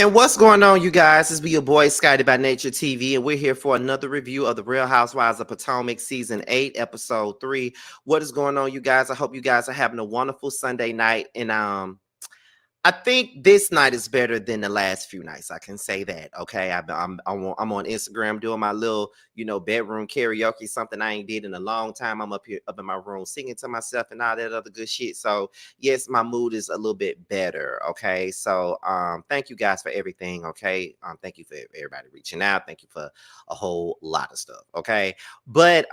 And what's going on, you guys? This be your boy Scotty by Nature TV, and we're here for another review of the Real Housewives of Potomac Season 8, Episode 3. What is going on, you guys? I hope you guys are having a wonderful Sunday night. And I think this night is better than the last few nights. I can say that. Okay, I'm on Instagram doing my little, bedroom karaoke, something I ain't did in a long time. I'm up here, up in my room, singing to myself and all that other good shit. So yes, my mood is a little bit better. Okay, so thank you guys for everything. Okay, thank you for everybody reaching out. Thank you for a whole lot of stuff. Okay, but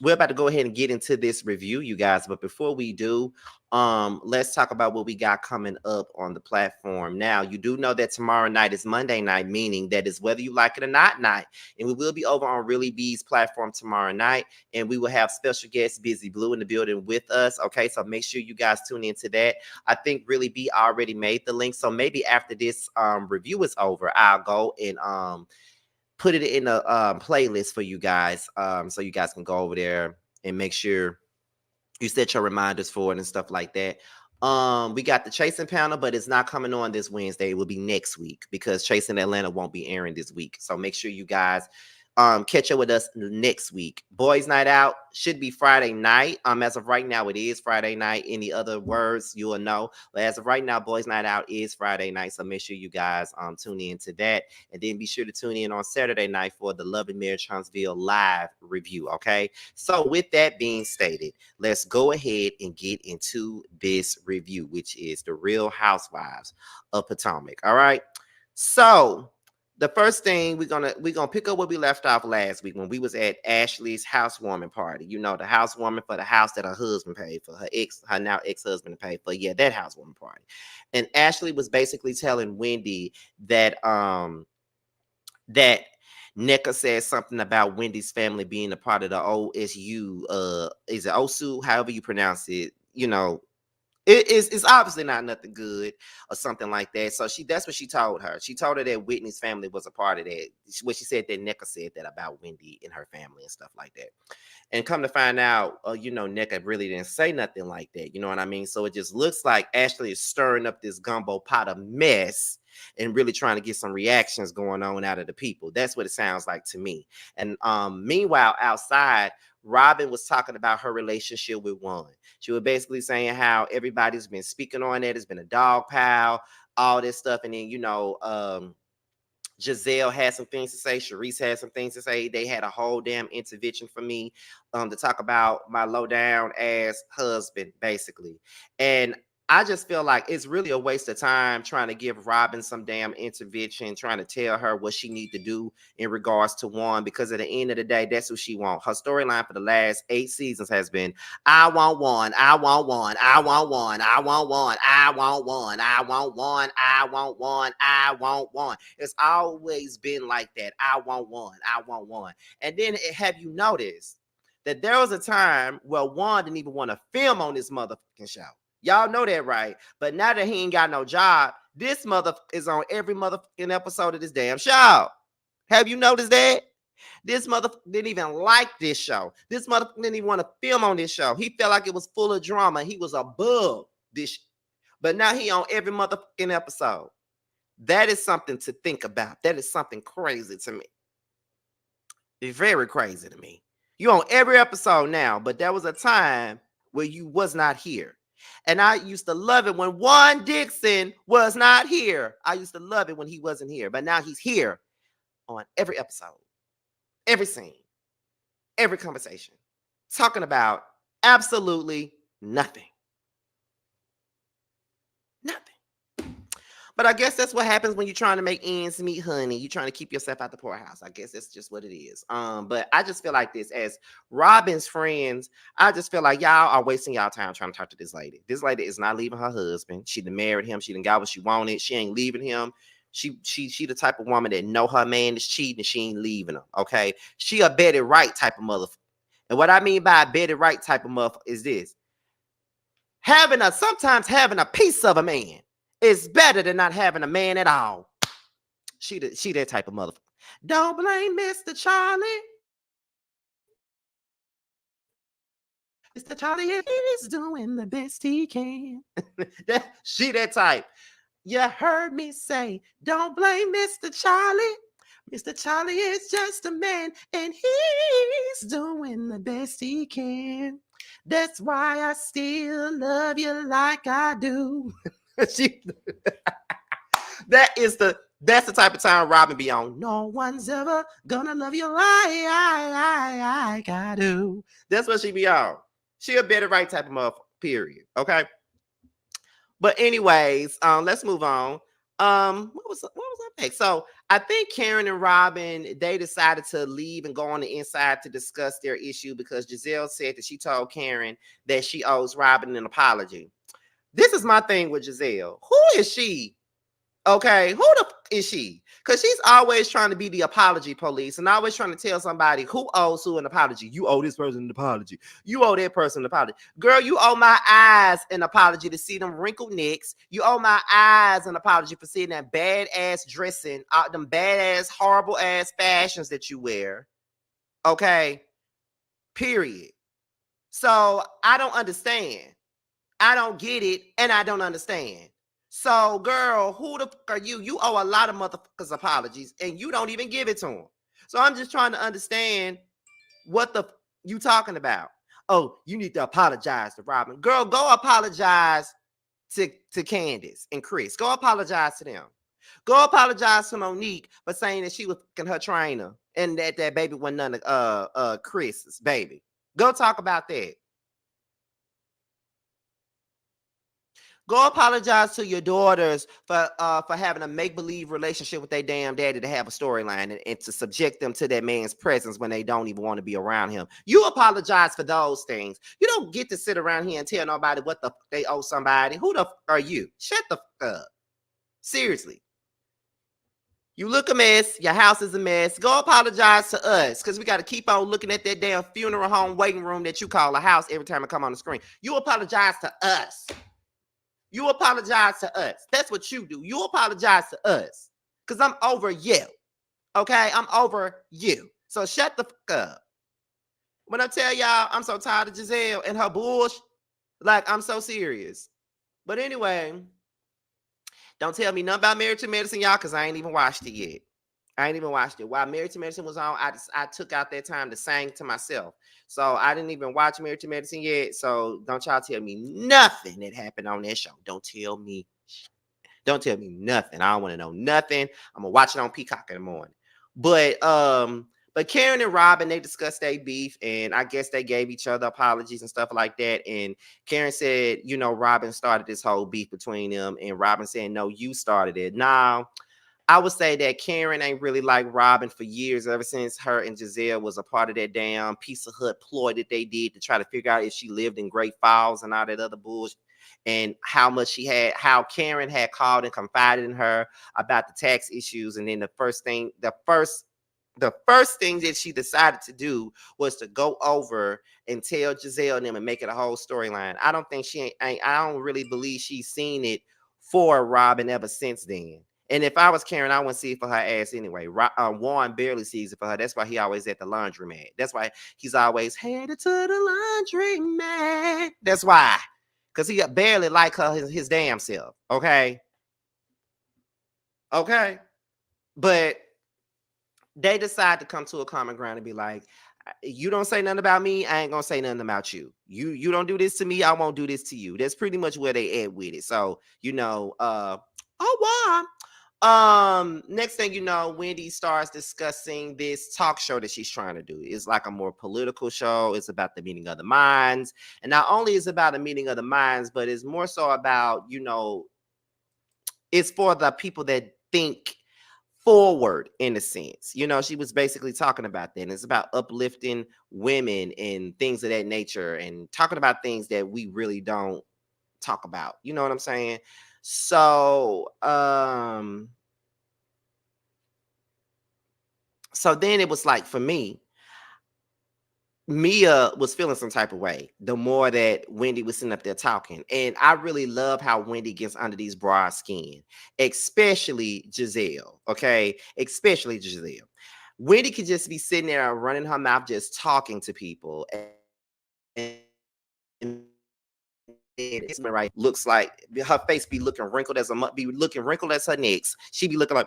we're about to go ahead and get into this review, you guys. But before we do, let's talk about what we got coming up on the platform. Now, you do know that tomorrow night is Monday night, meaning that is whether you like it or not night. And we will be over on Really B's platform tomorrow night, and we will have special guest Busy Blue in the building with us. Okay, so make sure you guys tune into that. I think Really B already made the link, so maybe after this review is over, I'll go and put it in a playlist for you guys, so you guys can go over there and make sure you set your reminders for it and stuff like that. We got the Chasing panel, but it's not coming on this Wednesday. It will be next week because Chasing Atlanta won't be airing this week. So make sure you guys catch up with us next week. Boys Night Out should be Friday night. As of right now, it is Friday night. Any other words you will know. But as of right now, Boys Night Out is Friday night. So make sure you guys tune in to that. And then be sure to tune in on Saturday night for the Love and Marriage Huntsville live review. Okay. So with that being stated, let's go ahead and get into this review, which is the Real Housewives of Potomac. All right. So the first thing we're gonna pick up where we left off last week when we was at Ashley's housewarming party. You know, the housewarming for the house that her husband paid for, her now ex-husband paid for. Yeah, that housewarming party. And Ashley was basically telling Wendy that that NECA said something about Wendy's family being a part of the OSU, is it OSU, however you pronounce it, it's obviously not nothing good or something like that. So that's what she told her. She told her that Whitney's family was a part of that. What she said that NECA said that about Wendy and her family and stuff like that. And come to find out, NECA really didn't say nothing like that. You know what I mean? So it just looks like Ashley is stirring up this gumbo pot of mess and really trying to get some reactions going on out of the people. That's what it sounds like to me. And meanwhile, outside, Robin was talking about her relationship with Juan. She was basically saying how everybody's been speaking on it. It's been a dog pile, all this stuff. And then, Jazelle had some things to say. Sharice had some things to say. They had a whole damn intervention for me to talk about my low down ass husband, basically. And I just feel like it's really a waste of time trying to give Robin some damn intervention, trying to tell her what she need to do in regards to Juan, because at the end of the day, that's what she wants. Her storyline for the last 8 seasons has been, I want Juan, I want Juan, I want Juan, I want Juan, I want Juan, I want Juan, I want Juan, I want Juan. It's always been like that. I want Juan, I want Juan. And then have you noticed that there was a time where Juan didn't even want to film on this motherfucking show? Y'all know that, right? But now that he ain't got no job, this mother is on every motherfucking episode of this damn show. Have you noticed that? This mother didn't even like this show. This mother didn't even want to film on this show. He felt like it was full of drama. He was above this. But now he on every motherfucking episode. That is something to think about. That is something crazy to me. It's very crazy to me. You on every episode now, but there was a time where you was not here. And I used to love it when Juan Dixon was not here. I used to love it when he wasn't here. But now he's here on every episode, every scene, every conversation, talking about absolutely nothing. Nothing. But I guess that's what happens when you're trying to make ends meet, honey. You're trying to keep yourself out the poorhouse. I guess that's just what it is. But I just feel like this, as Robin's friends, I just feel like y'all are wasting y'all time trying to talk to this lady. This lady is not leaving her husband. She done married him. She done got what she wanted. She ain't leaving him. She the type of woman that know her man is cheating and she ain't leaving him. Okay. She a Betty Wright type of motherfucker. And what I mean by a Betty Wright type of motherfucker is this. Sometimes having a piece of a man is better than not having a man at all. She that type of motherfucker. Don't blame Mr. Charlie. Mr. Charlie is doing the best he can. She that type. You heard me say, don't blame Mr. Charlie. Mr. Charlie is just a man, and he's doing the best he can. That's why I still love you like I do. she, that's the type of time Robin be on. No one's ever gonna love you like I do. That's what she be on. She a better right type of motherfucker, period. Okay. But anyways, let's move on. What was up next? So I think Karen and Robin, they decided to leave and go on the inside to discuss their issue because Jazelle said that she told Karen that she owes Robin an apology. This is my thing with Jazelle. Who is she? Okay, who the is she? Because she's always trying to be the apology police and always trying to tell somebody who owes who an apology. You owe this person an apology. You owe that person an apology. Girl, you owe my eyes an apology to see them wrinkled necks. You owe my eyes an apology for seeing that badass dressing, them badass, horrible ass fashions that you wear. Okay, period. So I don't understand. I don't get it, and I don't understand. So, girl, who the fuck are you? You owe a lot of motherfuckers apologies, and you don't even give it to them. So I'm just trying to understand what the you talking about. Oh, you need to apologize to Robin. Girl, go apologize to Candace and Chris. Go apologize to them. Go apologize to Monique for saying that she was fucking her trainer and that baby wasn't none of Chris's baby. Go talk about that. Go apologize to your daughters for having a make-believe relationship with their damn daddy to have a storyline and to subject them to that man's presence when they don't even want to be around him. You apologize for those things. You don't get to sit around here and tell nobody what the fuck they owe somebody. Who the fuck are you? Shut the fuck up. Seriously. You look a mess. Your house is a mess. Go apologize to us because we got to keep on looking at that damn funeral home waiting room that you call a house every time it come on the screen. You apologize to us. You apologize to us. That's what you do. You apologize to us. Because I'm over you. Okay? I'm over you. So shut the fuck up. When I tell y'all, I'm so tired of Jazelle and her bullshit. Like, I'm so serious. But anyway, don't tell me nothing about Married to Medicine, y'all, because I ain't even watched it yet. I ain't even watched it. While Married to Medicine was on, I took out that time to sing to myself. So I didn't even watch Married to Medicine yet. So don't y'all tell me nothing that happened on that show. Don't tell me nothing. I don't want to know nothing. I'm gonna watch it on Peacock in the morning. But Karen and Robin, they discussed their beef, and I guess they gave each other apologies and stuff like that. And Karen said, Robin started this whole beef between them, and Robin said, no, you started it. Now, I would say that Karen ain't really like Robin for years, ever since her and Jazelle was a part of that damn Pizza Hut ploy that they did to try to figure out if she lived in Great Falls and all that other bullshit, and how Karen had called and confided in her about the tax issues. And then the first thing that she decided to do was to go over and tell Jazelle and them and make it a whole storyline. I don't think I don't really believe she's seen it for Robin ever since then. And if I was Karen, I wouldn't see it for her ass anyway. Warren barely sees it for her. That's why he always at the laundromat. That's why he's always headed to the laundromat. That's why. Because he barely like her his damn self. Okay? Okay? But they decide to come to a common ground and be like, you don't say nothing about me, I ain't gonna say nothing about you. You don't do this to me, I won't do this to you. That's pretty much where they at with it. So, wow. Next thing you know, Wendy starts discussing this talk show that she's trying to do. It's like a more political show. It's about the meeting of the minds. And not only is it about the meeting of the minds, but it's more so about, it's for the people that think forward in a sense. She was basically talking about that. And it's about uplifting women and things of that nature and talking about things that we really don't talk about. You know what I'm saying? So, so then it was like, for me, Mia was feeling some type of way the more that Wendy was sitting up there talking. And I really love how Wendy gets under these broad skin, especially Jazelle. Okay. Especially Jazelle. Wendy could just be sitting there running her mouth, just talking to people. And this woman right looks like her face be looking wrinkled as be looking wrinkled as her necks. She be looking like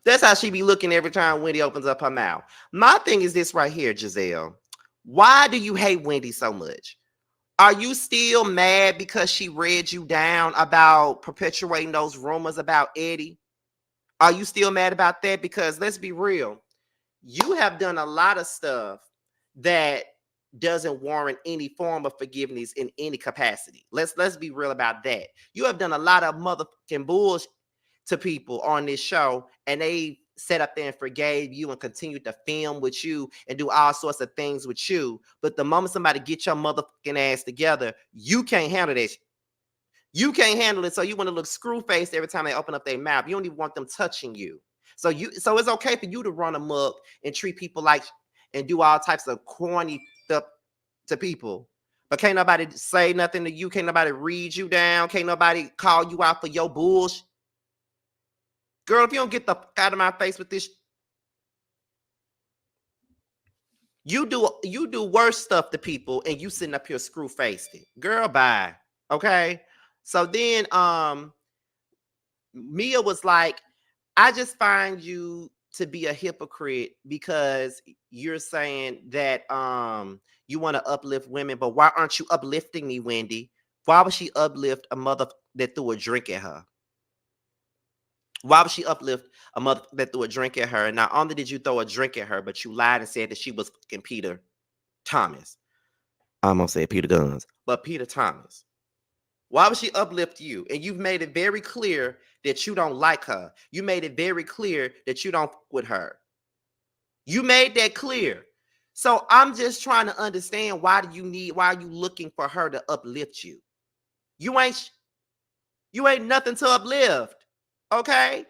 that's how she be looking every time Wendy opens up her mouth. My thing is this right here, Jazelle. Why do you hate Wendy so much? Are you still mad because she read you down about perpetuating those rumors about Eddie? Are you still mad about that? Because let's be real, you have done a lot of stuff that doesn't warrant any form of forgiveness in any capacity. Let's be real about that. You have done a lot of motherfucking bullshit to people on this show, and they set up there and forgave you and continued to film with you and do all sorts of things with you. But the moment somebody get your motherfucking ass together, you can't handle that. You can't handle it, so you want to look screw faced every time they open up their mouth. You don't even want them touching you. So it's okay for you to run amok and treat people like and do all types of corny stuff to people. But can't nobody say nothing to you. Can't nobody read you down. Can't nobody call you out for your bullshit. Girl, if you don't get the fuck out of my face with this, you do worse stuff to people and you sitting up here screw faced it. Girl, bye. Okay. So then Mia was like, I just find you to be a hypocrite because you're saying that you want to uplift women, but why aren't you uplifting me, Wendy? Why would she uplift a mother that threw a drink at her? Why would she uplift a mother that threw a drink at her? And not only did you throw a drink at her, but you lied and said that she was fucking Peter Thomas. I almost said Peter Guns, but Peter Thomas. Why would she uplift you? And you've made it very clear that you don't like her. You made it very clear that you don't fuck with her. You made that clear. So I'm just trying to understand why are you looking for her to uplift you? You ain't nothing to uplift. Okay?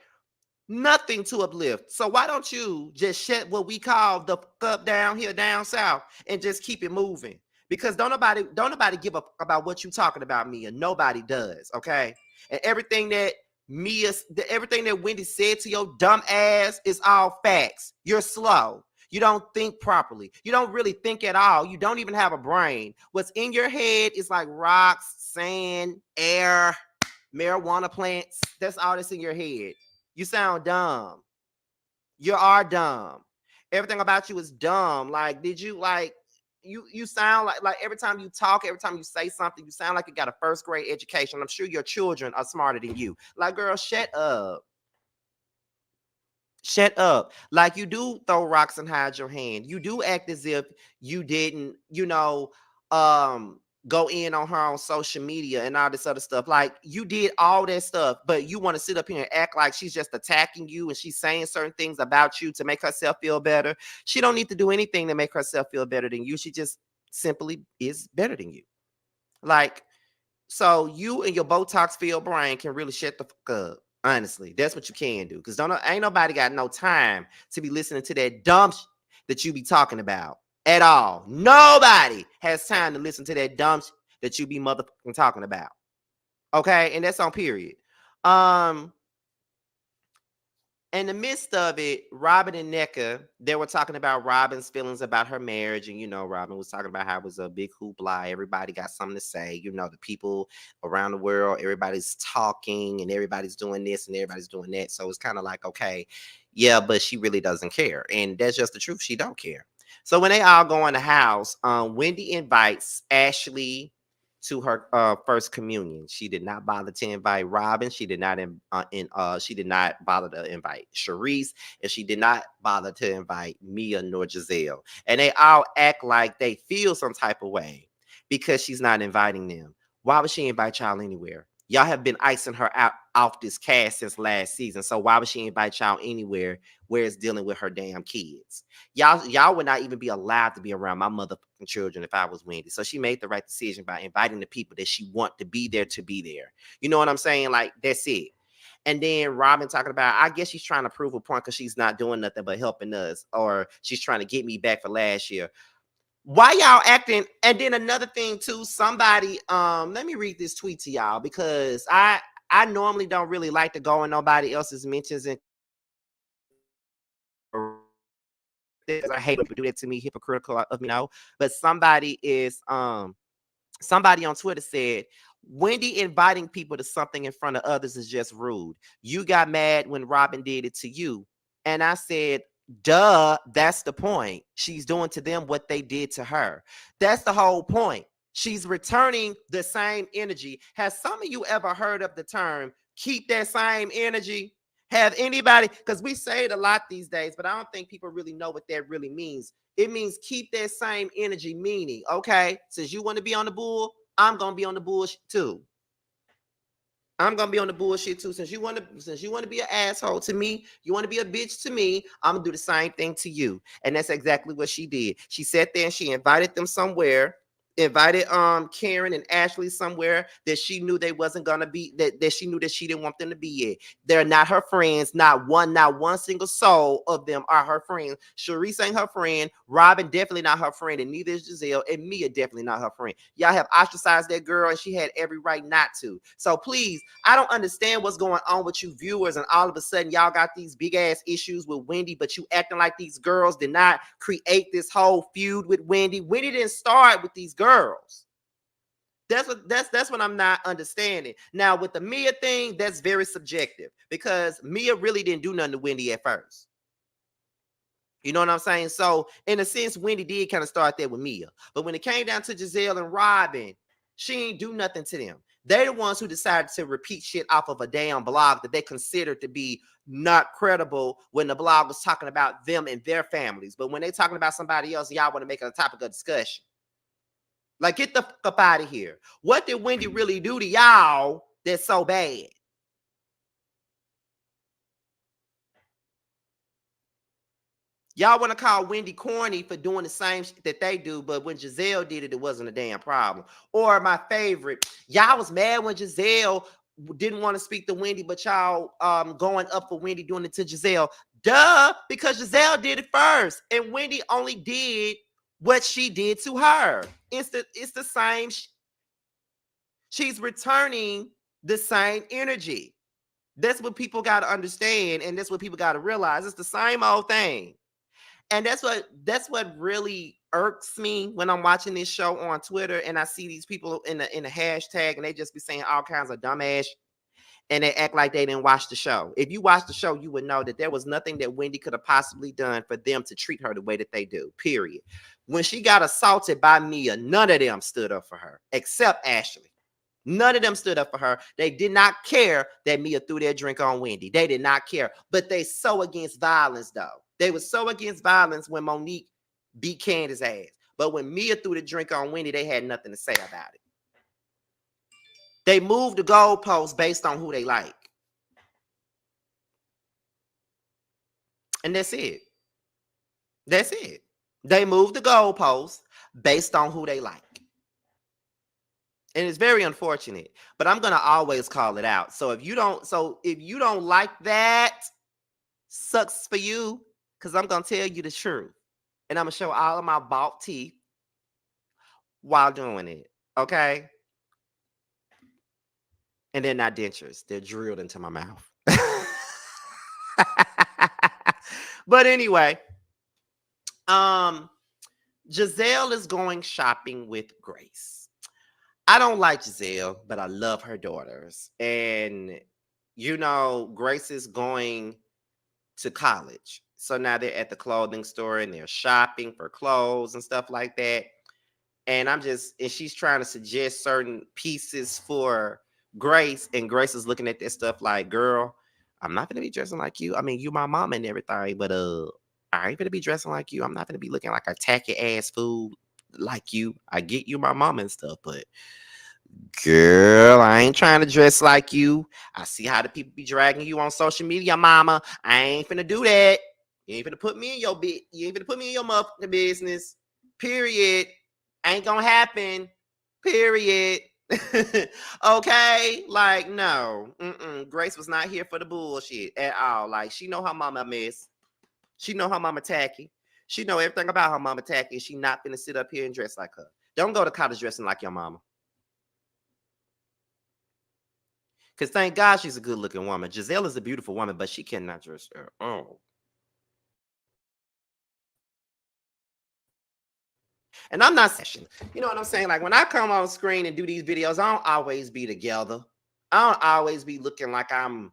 Nothing to uplift. So why don't you just shut what we call the fuck up down here, down south, and just keep it moving? Because don't nobody give a fuck about what you talking about, Mia. Nobody does, okay? And everything that Wendy said to your dumb ass is all facts. You're slow. You don't think properly. You don't really think at all. You don't even have a brain. What's in your head is like rocks, sand, air, marijuana plants. That's all that's in your head. You sound dumb. You are dumb. Everything about you is dumb. Like, did you like you sound like every time you talk, every time you say something, you sound like you got a first grade education. I'm sure your children are smarter than you. Like, girl, shut up. Shut up. Like, you do throw rocks and hide your hand. You do act as if you didn't, go in on her on social media and all this other stuff. Like, you did all that stuff, but you want to sit up here and act like she's just attacking you and she's saying certain things about you to make herself feel better. She don't need to do anything to make herself feel better than you. She just simply is better than you. Like, so you and your Botox filled brain can really shut the fuck up. Honestly, that's what you can do. Because ain't nobody got no time to be listening to that dumb that you be talking about at all. Nobody has time to listen to that dumb that you be motherfucking talking about. Okay, and that's on period. In the midst of it, Robin and Nneka, they were talking about Robin's feelings about her marriage. And, Robin was talking about how it was a big hoopla. Everybody got something to say. The people around the world, everybody's talking and everybody's doing this and everybody's doing that. So it's kind of like, okay, yeah, but she really doesn't care. And that's just the truth. She don't care. So when they all go in the house, Wendy invites Ashley to her first communion. She did not bother to invite Robin. She did not she did not bother to invite Sharice, and she did not bother to invite Mia nor Jazelle. And they all act like they feel some type of way because she's not inviting them. Why would she invite y'all anywhere? Y'all have been icing her out off this cast since last season. So why would she invite y'all anywhere where it's dealing with her damn kids? Y'all would not even be allowed to be around my motherfucking children if I was Wendy. So she made the right decision by inviting the people that she want to be there. You know what I'm saying? Like, that's it. And then Robin talking about, I guess she's trying to prove a point because she's not doing nothing but helping us, or she's trying to get me back for last year. Why y'all acting? And then another thing too, somebody, let me read this tweet to y'all because I normally don't really like to go in nobody else's mentions and this. I hate when people do that to me, hypocritical of me, no. But somebody on Twitter said, Wendy inviting people to something in front of others is just rude. You got mad when Robin did it to you. And I said, duh, that's the point. She's doing to them what they did to her. That's the whole point. She's returning the same energy. Has some of you ever heard of the term, keep that same energy? Have anybody, because we say it a lot these days, but I don't think people really know what that really means. It means keep that same energy, meaning, okay, since you want to be on the bull, I'm gonna be on the bullshit too. I'm gonna be on the bullshit too. Since you want to be an asshole to me, you want to be a bitch to me, I'm gonna do the same thing to you. And that's exactly what she did. She sat there and she invited them somewhere, invited Karen and Ashley somewhere that she knew they wasn't gonna be, that she knew that she didn't want them to be at. They're not her friends. Not one single soul of them are her friends. Sharice ain't her friend. Robin definitely not her friend, and neither is Jazelle, and Mia definitely not her friend. Y'all have ostracized that girl, and she had every right not to. So please, I don't understand what's going on with you viewers, and all of a sudden y'all got these big ass issues with Wendy, but you acting like these girls did not create this whole feud with Wendy. Wendy didn't start with these girls. That's what I'm not understanding. Now with the Mia thing, that's very subjective because Mia really didn't do nothing to Wendy at first. You know what I'm saying? So in a sense, Wendy did kind of start there with Mia. But when it came down to Jazelle and Robin, she ain't do nothing to them. They're the ones who decided to repeat shit off of a damn blog that they considered to be not credible when the blog was talking about them and their families. But when they're talking about somebody else, y'all want to make it a topic of discussion. Like, get the fuck up out of here. What did Wendy really do to y'all that's so bad? Y'all want to call Wendy corny for doing the same shit that they do, but when Jazelle did it, it wasn't a damn problem. Or my favorite, y'all was mad when Jazelle didn't want to speak to Wendy, but y'all going up for Wendy doing it to Jazelle. Duh, because Jazelle did it first, and Wendy only did what she did to her. It's the same. She's returning the same energy. That's what people got to understand, and that's what people got to realize. It's the same old thing. And that's what really irks me when I'm watching this show on Twitter and I see these people in the hashtag and they just be saying all kinds of dumbass and they act like they didn't watch the show. If you watch the show, you would know that there was nothing that Wendy could have possibly done for them to treat her the way that they do, period. When she got assaulted by Mia, none of them stood up for her except Ashley. None of them stood up for her. They did not care that Mia threw their drink on Wendy. They did not care. But they so against violence, though. They were so against violence when Monique beat Candace's ass. But when Mia threw the drink on Wendy, they had nothing to say about it. They moved the goalposts based on who they like. And that's it. That's it. They moved the goalposts based on who they like. And it's very unfortunate, but I'm gonna always call it out. So if you don't like that, sucks for you, because I'm gonna tell you the truth. And I'm gonna show all of my bald teeth while doing it. Okay. And they're not dentures, they're drilled into my mouth. But anyway, Jazelle is going shopping with Grace. I don't like Jazelle, but I love her daughters. And Grace is going to college. So now they're at the clothing store and they're shopping for clothes and stuff like that. And she's trying to suggest certain pieces for Grace. And Grace is looking at this stuff like, girl, I'm not going to be dressing like you. I mean, you my mom and everything, but I ain't going to be dressing like you. I'm not going to be looking like a tacky ass fool like you. I get you my mom and stuff, but girl, I ain't trying to dress like you. I see how the people be dragging you on social media, mama. I ain't finna do that. You ain't finna put me in your You ain't finna put me in your motherfucking business. Period. Ain't gonna happen. Period. Okay, like no. Grace was not here for the bullshit at all. Like she know her mama mess. She know her mama tacky. She know everything about her mama tacky. She not finna sit up here and dress like her. Don't go to college dressing like your mama. Because thank God she's a good looking woman. Jazelle is a beautiful woman, but she cannot dress her. Oh. And I'm not saying, you know what I'm saying? Like when I come on screen and do these videos, I don't always be together. I don't always be looking like I'm,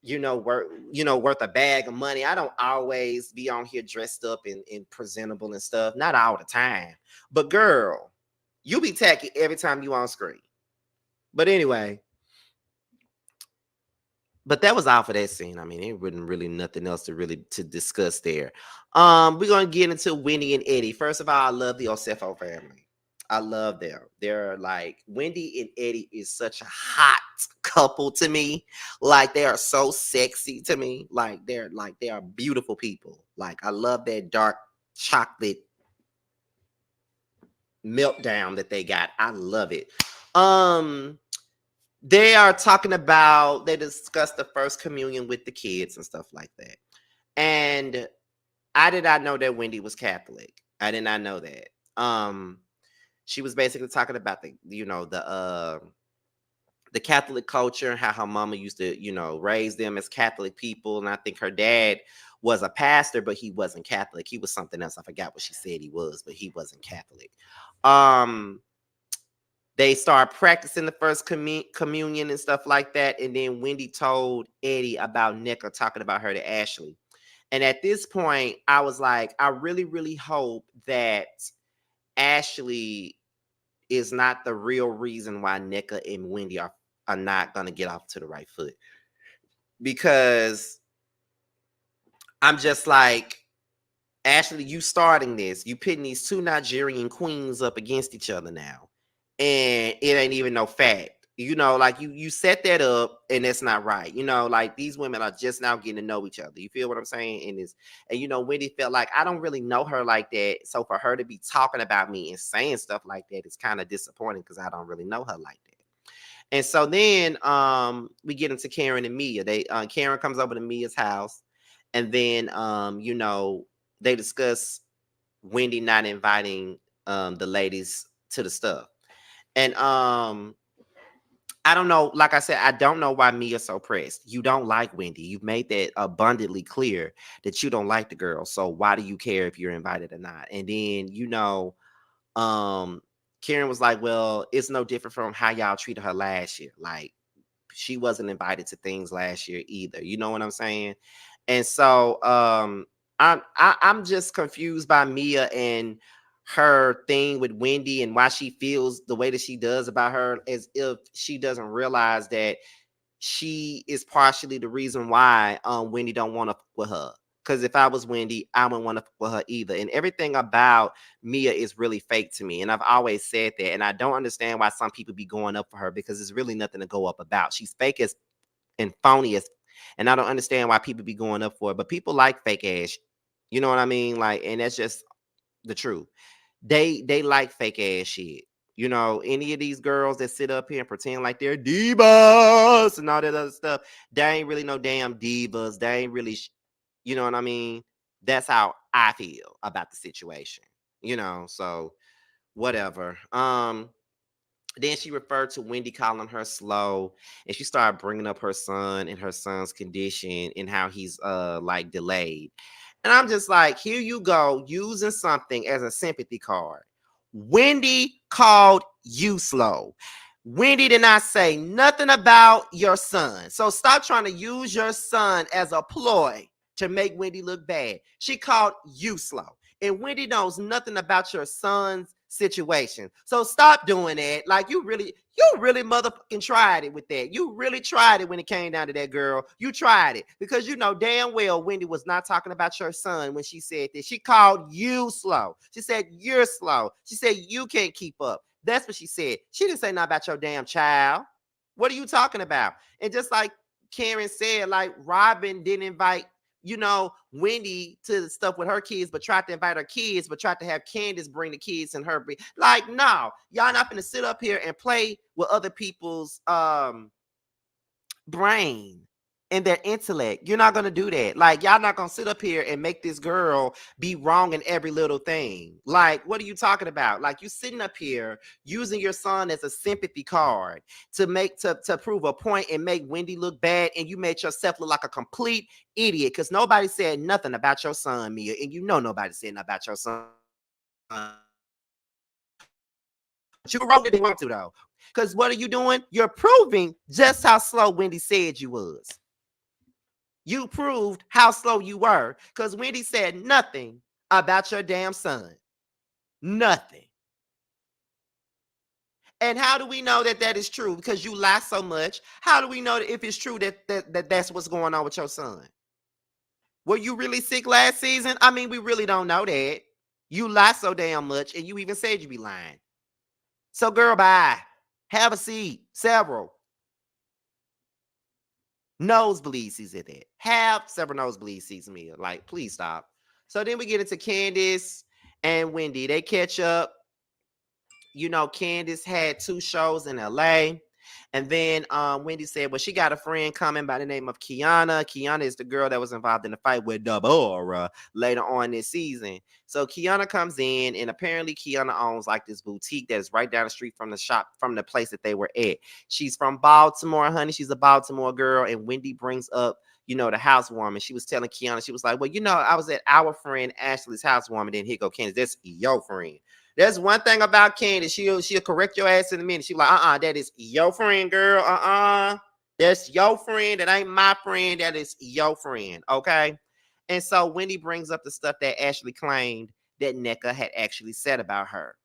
worth a bag of money. I don't always be on here dressed up and presentable and stuff. Not all the time. But girl, you be tacky every time you on screen. But anyway, but that was all for that scene. I mean, it wasn't really nothing else to discuss there. We're gonna get into Wendy and Eddie. First of all, I love the Osefo family. I love them. They're like Wendy and Eddie is such a hot couple to me. Like they are so sexy to me. They are beautiful people. Like I love that dark chocolate meltdown that they got. I love it. They are talking about, they discussed the first communion with the kids and stuff like that. And I did not know that Wendy was Catholic. I did not know that. She was basically talking about the Catholic culture and how her mama used to, raise them as Catholic people. And I think her dad was a pastor, but he wasn't Catholic. He was something else. I forgot what she said he was, but he wasn't Catholic. They start practicing the first communion and stuff like that. And then Wendy told Eddie about Nicka talking about her to Ashley. And at this point, I was like, I really, really hope that Ashley is not the real reason why Nicka and Wendy are not going to get off to the right foot. Because I'm just like, Ashley, you starting this. You pitting these two Nigerian queens up against each other now. And it ain't even no fact. Like you set that up and that's not right. Like these women are just now getting to know each other. You feel what I'm saying? And Wendy felt like I don't really know her like that. So for her to be talking about me and saying stuff like that is kind of disappointing because I don't really know her like that. And so then we get into Karen and Mia. Karen comes over to Mia's house, and then they discuss Wendy not inviting the ladies to the stuff. And I don't know. Like I said, I don't know why Mia's so pressed. You don't like Wendy. You've made that abundantly clear that you don't like the girl. So why do you care if you're invited or not? And then, Karen was like, well, it's no different from how y'all treated her last year. Like she wasn't invited to things last year either. You know what I'm saying? And so I'm just confused by Mia and her thing with Wendy and why she feels the way that she does about her, as if she doesn't realize that she is partially the reason why Wendy don't want to fuck with her. Because if I was Wendy, I wouldn't want to fuck with her either. And everything about Mia is really fake to me. And I've always said that. And I don't understand why some people be going up for her because there's really nothing to go up about. She's fake as and phony as, and I don't understand why people be going up for it. But people like fake ass. You know what I mean? Like, and that's just the truth. They like fake ass shit. Any of these girls that sit up here and pretend like they're divas and all that other stuff, they ain't really no damn divas. They ain't really, you know what I mean? That's how I feel about the situation. So whatever. Then she referred to Wendy calling her slow, and she started bringing up her son and her son's condition and how he's like delayed. And I'm just like, here you go, using something as a sympathy card. Wendy called you slow. Wendy did not say nothing about your son. So stop trying to use your son as a ploy to make Wendy look bad. She called you slow. And Wendy knows nothing about your son's situation. So stop doing that. Like you really motherfucking tried it with that. You really tried it when it came down to that, girl. You tried it because you know damn well Wendy was not talking about your son when she said this. She called you slow. She said you're slow. She said you can't keep up. That's what she said. She didn't say nothing about your damn child. What are you talking about? And just like Karen said, like Robin didn't invite Wendy to the stuff with her kids, but tried to invite her kids, but tried to have Candace bring the kids and her. Like, no, y'all not gonna sit up here and play with other people's brain and their intellect. You're not gonna do that. Like, y'all not gonna sit up here and make this girl be wrong in every little thing. Like, what are you talking about? Like, you sitting up here using your son as a sympathy card to prove a point and make Wendy look bad, and you made yourself look like a complete idiot because nobody said nothing about your son, Mia, and nobody said nothing about your son. You can roll with it if you want to, though. Because what are you doing? You're proving just how slow Wendy said you was. You proved how slow you were because Wendy said nothing about your damn son. Nothing. And how do we know that that is true? Because you lie so much. How do we know that if it's true that's what's going on with your son? Were you really sick last season? I mean, we really don't know that. You lie so damn much, and you even said you be lying. So, girl, bye. Have a seat. Several. Nosebleed seats at that. Have several nosebleed seats, Mia. Like, please stop. So then we get into Candace and Wendy. They catch up. You know, Candace had 2 shows in LA. And then Wendy said, well, she got a friend coming by the name of Kiana. Kiana is the girl that was involved in the fight with Deborah later on this season. So Kiana comes in, and apparently Kiana owns like this boutique that is right down the street from the shop, from the place that they were at. She's from Baltimore, honey. She's a Baltimore girl. And Wendy brings up, you know, the housewarming. She was telling Kiana, she was like, well, you know, I was at our friend Ashley's housewarming. Then here go Candace. That's your friend. There's one thing about Candace. She'll correct your ass in a minute. She's like, that is your friend, girl. That's your friend. That ain't my friend. That is your friend. Okay. And so Wendy brings up the stuff that Ashley claimed that Nneka had actually said about her.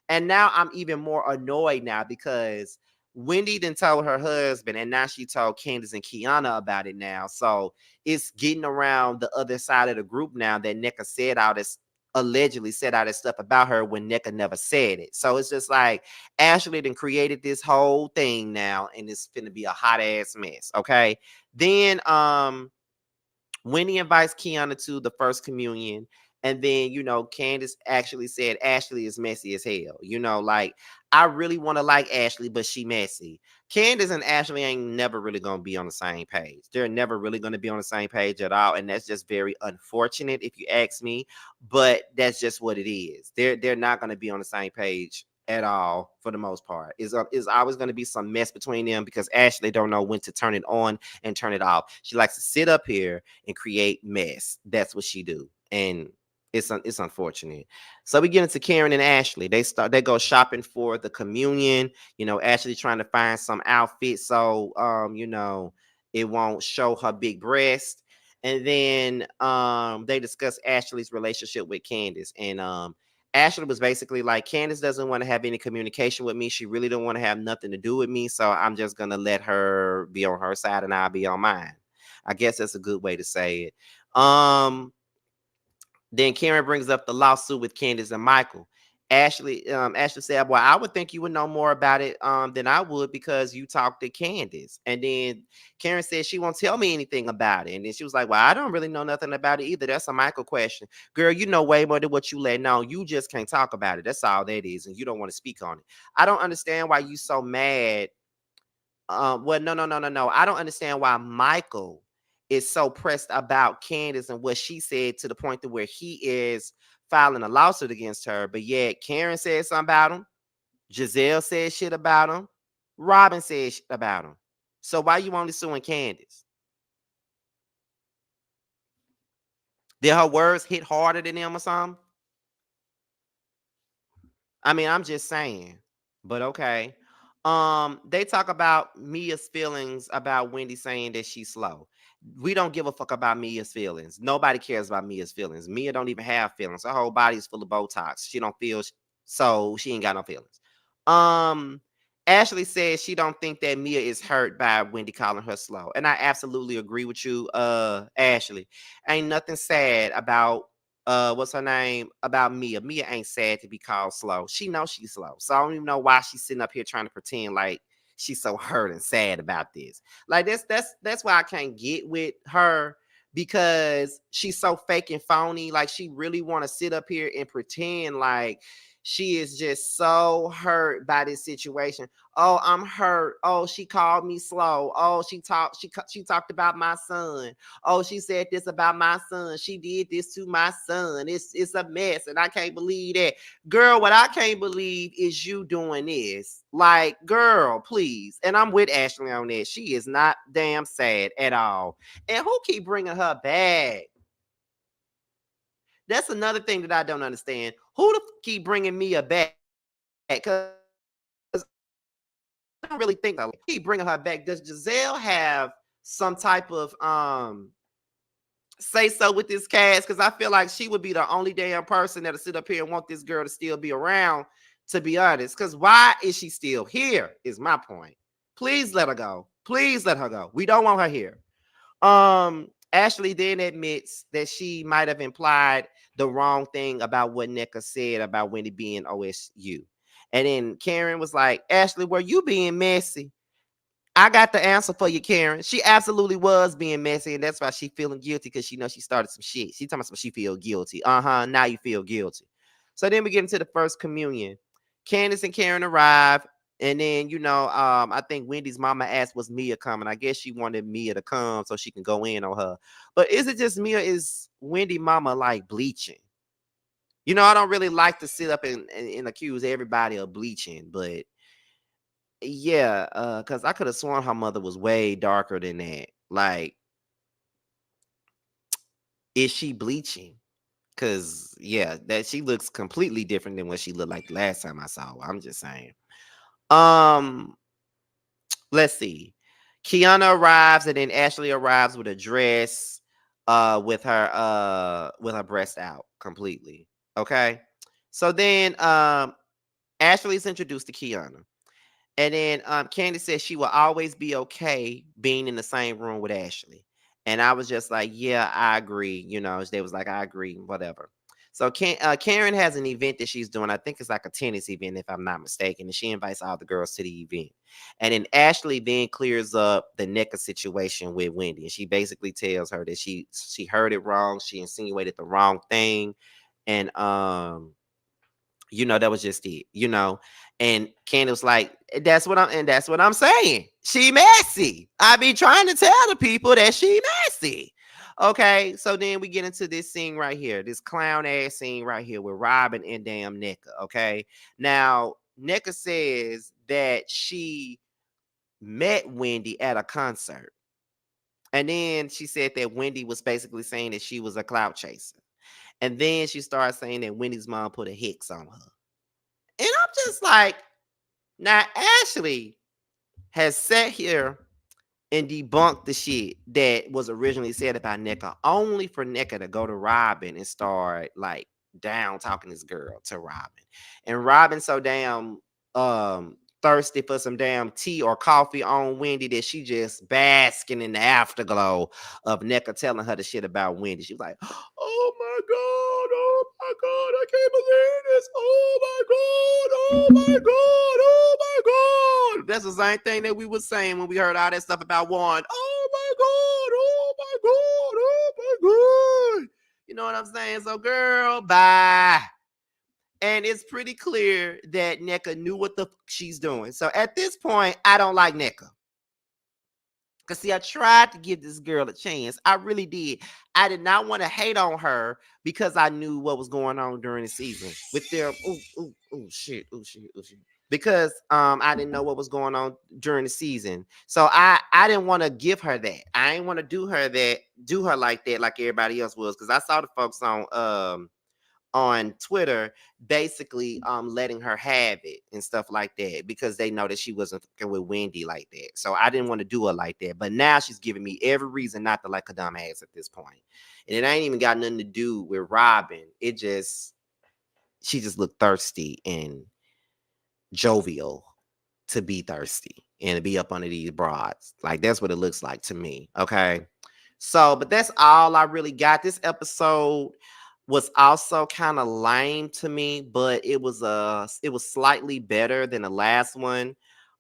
And now I'm even more annoyed now because Wendy then told her husband, and now she told Candace and Kiana about it now. So it's getting around the other side of the group now that Nneka said all this, allegedly said all this stuff about her when Nneka never said it. So it's just like Ashley then created this whole thing now, and it's finna be a hot ass mess. Okay. Then Wendy invites Kiana to the first communion. And then, you know, Candace actually said Ashley is messy as hell. You know, like, I really want to like Ashley, but she messy. Candace and Ashley ain't never really going to be on the same page. They're never really going to be on the same page at all. And that's just very unfortunate if you ask me. But that's just what it is. They're not going to be on the same page at all for the most part. Is always going to be some mess between them because Ashley don't know when to turn it on and turn it off. She likes to sit up here and create mess. That's what she do. And it's unfortunate. So we get into Karen and Ashley. They go shopping for the communion. You know, Ashley trying to find some outfit so you know, it won't show her big breast. And then they discuss Ashley's relationship with Candace. And Ashley was basically like, Candace doesn't want to have any communication with me. She really don't want to have nothing to do with me. So I'm just gonna let her be on her side and I'll be on mine. I guess that's a good way to say it. Then Karen brings up the lawsuit with Candace and Michael. Ashley said, well, I would think you would know more about it than I would because you talked to Candace. And then Karen said she won't tell me anything about it. And then she was like, well, I don't really know nothing about it either. That's a Michael question. Girl, you know way more than what you let know. You just can't talk about it. That's all that is. And you don't want to speak on it. I don't understand why you so mad. Well, no. I don't understand why Michael is so pressed about Candace and what she said to the point to where he is filing a lawsuit against her. But yet Karen said something about him. Jazelle said shit about him. Robin said shit about him. So why you only suing Candace? Did her words hit harder than him or something? I mean, I'm just saying. But okay. They talk about Mia's feelings about Wendy saying that she's slow. We don't give a fuck about Mia's feelings. Nobody cares about Mia's feelings. Mia don't even have feelings. Her whole body is full of Botox. She don't feel so she ain't got no feelings. Um, Ashley says she don't think that Mia is hurt by Wendy calling her slow. And I absolutely agree with you, Ashley. Ain't nothing sad about what's her name, about Mia. Mia ain't sad to be called slow. She knows she's slow. So I don't even know why she's sitting up here trying to pretend like she's so hurt and sad about this. Like that's why I can't get with her, because she's so fake and phony. Like she really want to sit up here and pretend like she is just so hurt by this situation. Oh, I'm hurt. Oh, she called me slow. Oh, she talked about my son. Oh, she said this about my son. She did this to my son. It's a mess, and I can't believe that. Girl, what I can't believe is you doing this. Like, girl, please. And I'm with Ashley on that. She is not damn sad at all. And who keep bringing her back? That's another thing that I don't understand. Who the keep bringing Mia back? Because don't really think that. Keep bringing her back. Does Jazelle have some type of say so with this cast? Because I feel like she would be the only damn person that'll sit up here and want this girl to still be around, to be honest. Because why is she still here is my point. Please let her go. Please let her go. We don't want her here. Ashley then admits that she might have implied the wrong thing about what Nneka said about Wendy being OSU. And then Karen was like, Ashley, were you being messy? I got the answer for you, Karen. She absolutely was being messy, and that's why she feeling guilty, because she knows she started some shit. She talking about she feel guilty. Now you feel guilty. So then we get into the first communion. Candace and Karen arrive, and then I think Wendy's mama asked, was Mia coming? I guess she wanted Mia to come so she can go in on her. But is it just Mia? Is Wendy mama like bleaching? I don't really like to sit up and accuse everybody of bleaching, but yeah, because I could have sworn her mother was way darker than that. Like, is she bleaching? Because yeah, that she looks completely different than what she looked like the last time I saw her. I'm just saying. Um, let's see. Kiana arrives, and then Ashley arrives with a dress, with her breast out completely. Okay. So then Ashley's introduced to Kiana. And then Candace said she will always be okay being in the same room with Ashley. And I was just like, yeah, I agree. They was like, I agree, whatever. So Karen has an event that she's doing. I think it's like a tennis event, if I'm not mistaken. And she invites all the girls to the event. And then Ashley then clears up the Nneka situation with Wendy. And she basically tells her that she heard it wrong. She insinuated the wrong thing. And that was just it. And Candace was like, that's what I'm saying. She messy. I be trying to tell the people that she messy. Okay, so then we get into this scene right here, this clown ass scene right here with Robin and damn Nneka. Okay, now Nneka says that she met Wendy at a concert, and then she said that Wendy was basically saying that she was a clout chaser, and then she started saying that Wendy's mom put a hex on her. And I'm just like, now Ashley has sat here and debunked the shit that was originally said about Nneka, only for Nneka to go to Robin and start like down talking this girl to Robin. And Robin so damn thirsty for some damn tea or coffee on Wendy that she just basking in the afterglow of Nneka telling her the shit about Wendy. She was like, oh my God, oh my God, I can't believe this. Oh my God, oh my God, oh my God. That's the same thing that we were saying when we heard all that stuff about Juan. Oh my God, oh my God, oh my God. You know what I'm saying? So girl, bye. And it's pretty clear that Nneka knew what the fuck she's doing. So at this point, I don't like Nneka. Because, see, I tried to give this girl a chance. I really did. I did not want to hate on her because I knew what was going on during the season with their, shit, because I didn't know what was going on during the season. So I didn't want to give her that. I didn't want to do her like that, like everybody else was. Because I saw the folks on Twitter basically letting her have it and stuff like that, because they know that she wasn't fucking with Wendy like that. So I didn't want to do her like that. But now she's giving me every reason not to like a dumb ass at this point. And it ain't even got nothing to do with Robin. She just looked thirsty and jovial to be thirsty and to be up under these broads. Like, that's what it looks like to me. Okay. So, but that's all I really got. This episode was also kind of lame to me, but it was slightly better than the last one.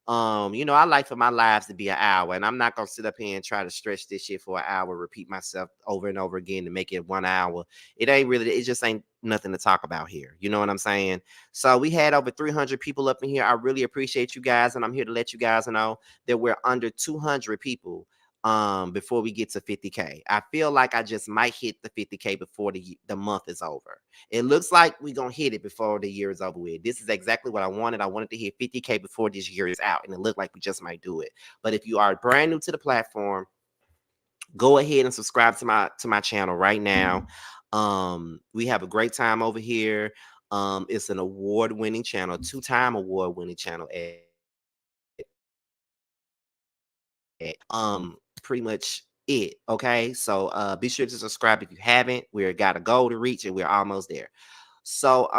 I like for my lives to be an hour, and I'm not gonna sit up here and try to stretch this shit for an hour, repeat myself over and over again to make it 1 hour. It just ain't nothing to talk about here. You know what I'm saying? So we had over 300 people up in here. I really appreciate you guys, and I'm here to let you guys know that we're under 200 people before we get to 50K. I feel like I just might hit the 50K before the month is over. It looks like we're gonna hit it before the year is over with. This is exactly what I wanted. I wanted to hit 50K before this year is out, and it looked like we just might do it. But if you are brand new to the platform, go ahead and subscribe to my channel right now. We have a great time over here. It's an award-winning channel, 2-time award-winning channel at pretty much it. Okay, so be sure to subscribe if you haven't. We're got a goal to reach and we're almost there. So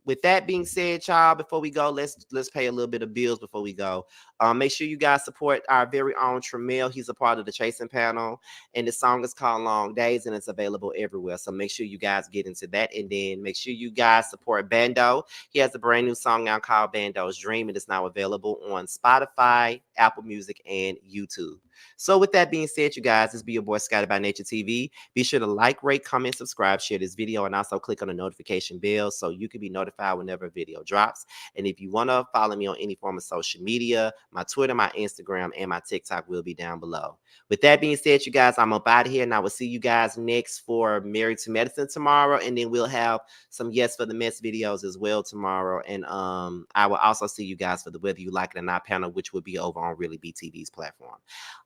with that being said, y'all, before we go, let's pay a little bit of bills before we go. Make sure you guys support our very own Tremel. He's a part of the Chasing panel, and the song is called Long Days, and it's available everywhere. So make sure you guys get into that, and then make sure you guys support Bando. He has a brand new song now called Bando's Dream. It is now available on Spotify, Apple Music, and YouTube. So with that being said, you guys, this be your boy Scotty by Nature TV. Be sure to like, rate, comment, subscribe, share this video, and also click on the notification bell so you can be notified whenever a video drops. And if you want to follow me on any form of social media, my Twitter, my Instagram, and my TikTok will be down below. With that being said, you guys, I'm up out of here, and I will see you guys next for Married to Medicine tomorrow, and then we'll have some Yes for the Mess videos as well tomorrow. And I will also see you guys for the Whether You Like It or Not panel, which will be over on Really BTV's platform.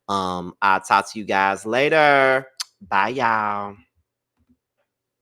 I'll talk to you guys later. Bye, y'all.